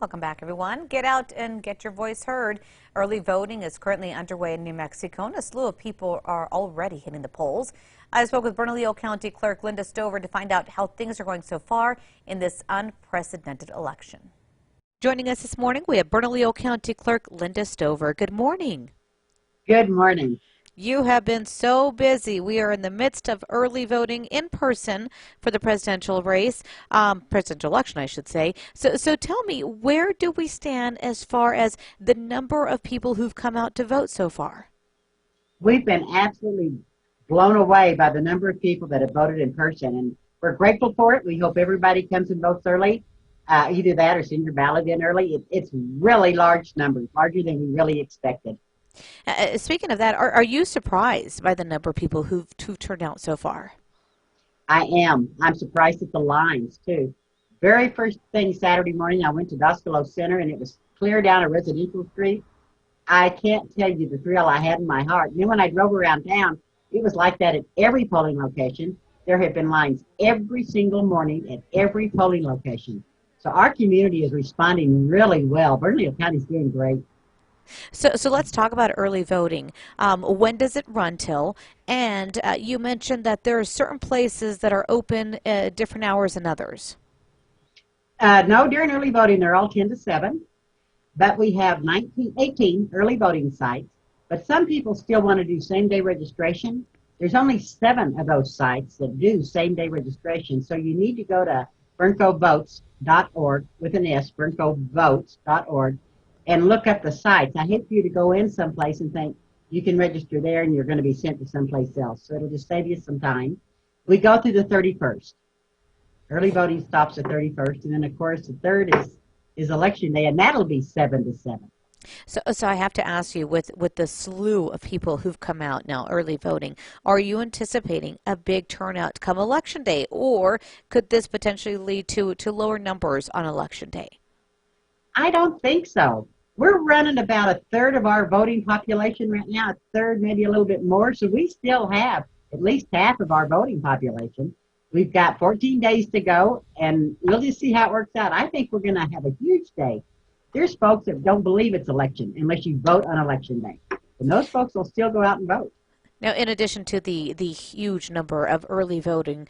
Welcome back, everyone. Get out and get your voice heard. Early voting is currently underway in New Mexico, and a slew of people are already hitting the polls. I spoke with Bernalillo County Clerk Linda Stover to find out how things are going so far in this unprecedented election. Joining us this morning, we have Bernalillo County Clerk Linda Stover. Good morning. Good morning. You have been so busy. We are in the midst of early voting in person for the presidential race, presidential election, I should say. So tell me, where do we stand as far as the number of people who've come out to vote so far? We've been absolutely blown away by the number of people that have voted in person, and we're grateful for it. We hope everybody comes and votes early, either that or send your ballot in early. It's really large numbers, larger than we really expected. Speaking of that, are you surprised by the number of people who've turned out so far? I am. I'm surprised at the lines, too. Very first thing Saturday morning, I went to Doscolo Center, and it was clear down a residential street. I can't tell you the thrill I had in my heart. And then when I drove around town, it was like that at every polling location. There have been lines every single morning at every polling location. So our community is responding really well. Bernalillo County is doing great. So let's talk about early voting. When does it run till? And you mentioned that there are certain places that are open different hours than others. No, during early voting, they're all 10 to 7. But we have 18 early voting sites. But some people still want to do same-day registration. There's only 7 of those sites that do same-day registration. So you need to go to berncovotes.org with an S, berncovotes.org. and look up the sites. I hate for you to go in someplace and think you can register there and you're going to be sent to someplace else. So it'll just save you some time. We go through the 31st. Early voting stops the 31st. And then, of course, the 3rd is election day, and that'll be 7 to 7. So I have to ask you, with the slew of people who've come out now early voting, are you anticipating a big turnout come election day, or could this potentially lead to lower numbers on election day? I don't think so. We're running about a third of our voting population right now, a third, maybe a little bit more. So we still have at least half of our voting population. We've got 14 days to go, and we'll just see how it works out. I think we're going to have a huge day. There's folks that don't believe it's election unless you vote on election day. And those folks will still go out and vote. Now, in addition to the huge number of early voters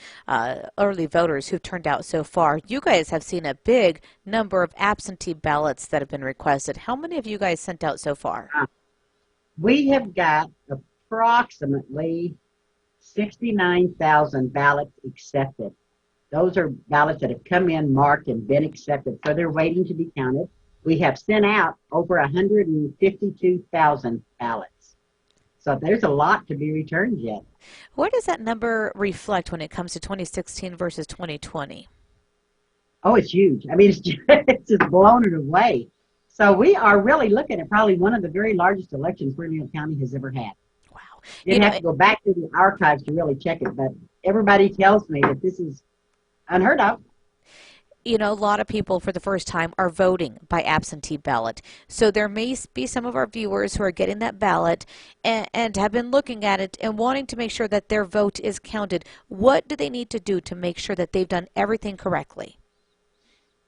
who've turned out so far, you guys have seen a big number of absentee ballots that have been requested. How many have you guys sent out so far? We have got approximately 69,000 ballots accepted. Those are ballots that have come in, marked, and been accepted, so they're waiting to be counted. We have sent out over 152,000 ballots. So there's a lot to be returned yet. Where does that number reflect when it comes to 2016 versus 2020? Oh, it's huge. I mean, it's just blown it away. So we are really looking at probably one of the very largest elections Bernalillo County has ever had. Wow. You'd have to go back to the archives to really check it, but everybody tells me that this is unheard of. You know, a lot of people for the first time are voting by absentee ballot. So there may be some of our viewers who are getting that ballot and have been looking at it and wanting to make sure that their vote is counted. What do they need to do to make sure that they've done everything correctly?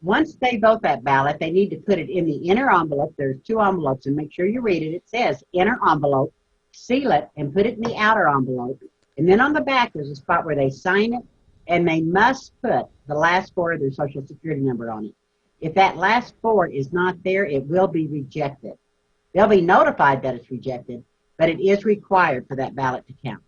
Once they vote that ballot, they need to put it in the inner envelope. There's 2 envelopes, and make sure you read it. It says inner envelope, seal it, and put it in the outer envelope. And then on the back, there's a spot where they sign it, and they must put the last 4 of their Social Security number on it. If that last 4 is not there, it will be rejected. They'll be notified that it's rejected, but it is required for that ballot to count.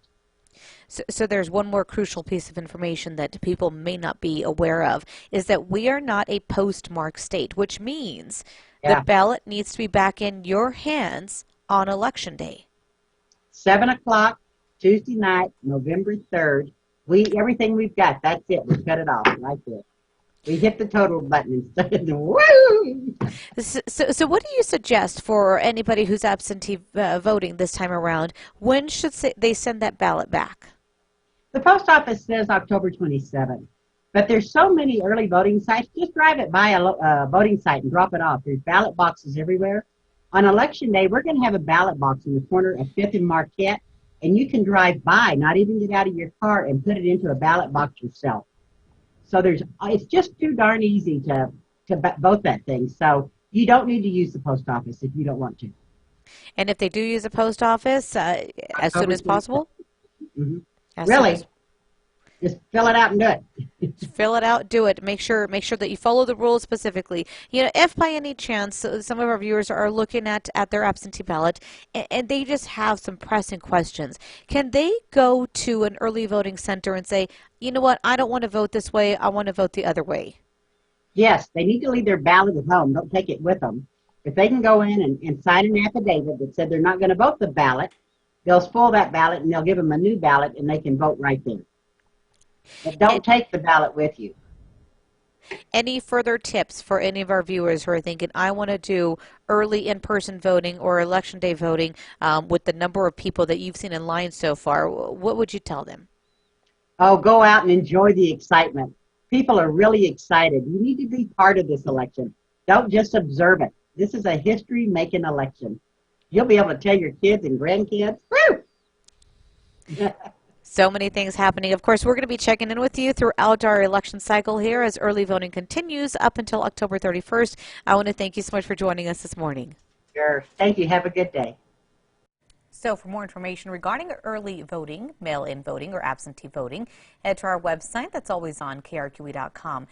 So there's one more crucial piece of information that people may not be aware of, is that we are not a postmark state, which means the ballot needs to be back in your hands on Election Day. 7 o'clock, Tuesday night, November 3rd. Everything we've got, that's it. We cut it off right there. We hit the total button instead of the woo! So what do you suggest for anybody who's absentee voting this time around? When should they send that ballot back? The post office says October 27th. But there's so many early voting sites, just drive it by a voting site and drop it off. There's ballot boxes everywhere. On Election Day, we're going to have a ballot box in the corner of 5th and Marquette. And you can drive by, not even get out of your car, and put it into a ballot box yourself. So it's just too darn easy to to vote that thing. So you don't need to use the post office if you don't want to. And if they do use a post office, as soon October as possible? 22nd. Mm-hmm. As soon as Really, just fill it out and do it. fill it out, do it. Make sure that you follow the rules specifically. You know, if by any chance some of our viewers are looking at their absentee ballot and they just have some pressing questions, can they go to an early voting center and say, you know what, I don't want to vote this way, I want to vote the other way? Yes, they need to leave their ballot at home. Don't take it with them. If they can go in and sign an affidavit that said they're not going to vote the ballot, they'll spoil that ballot and they'll give them a new ballot and they can vote right there. But don't take the ballot with you. Any further tips for any of our viewers who are thinking, I want to do early in-person voting or election day voting with the number of people that you've seen in line so far? What would you tell them? Oh, go out and enjoy the excitement. People are really excited. You need to be part of this election. Don't just observe it. This is a history-making election. You'll be able to tell your kids and grandkids, woo! So many things happening. Of course, we're going to be checking in with you throughout our election cycle here as early voting continues up until October 31st. I want to thank you so much for joining us this morning. Sure. Thank you. Have a good day. So for more information regarding early voting, mail-in voting, or absentee voting, head to our website. That's always on KRQE.com.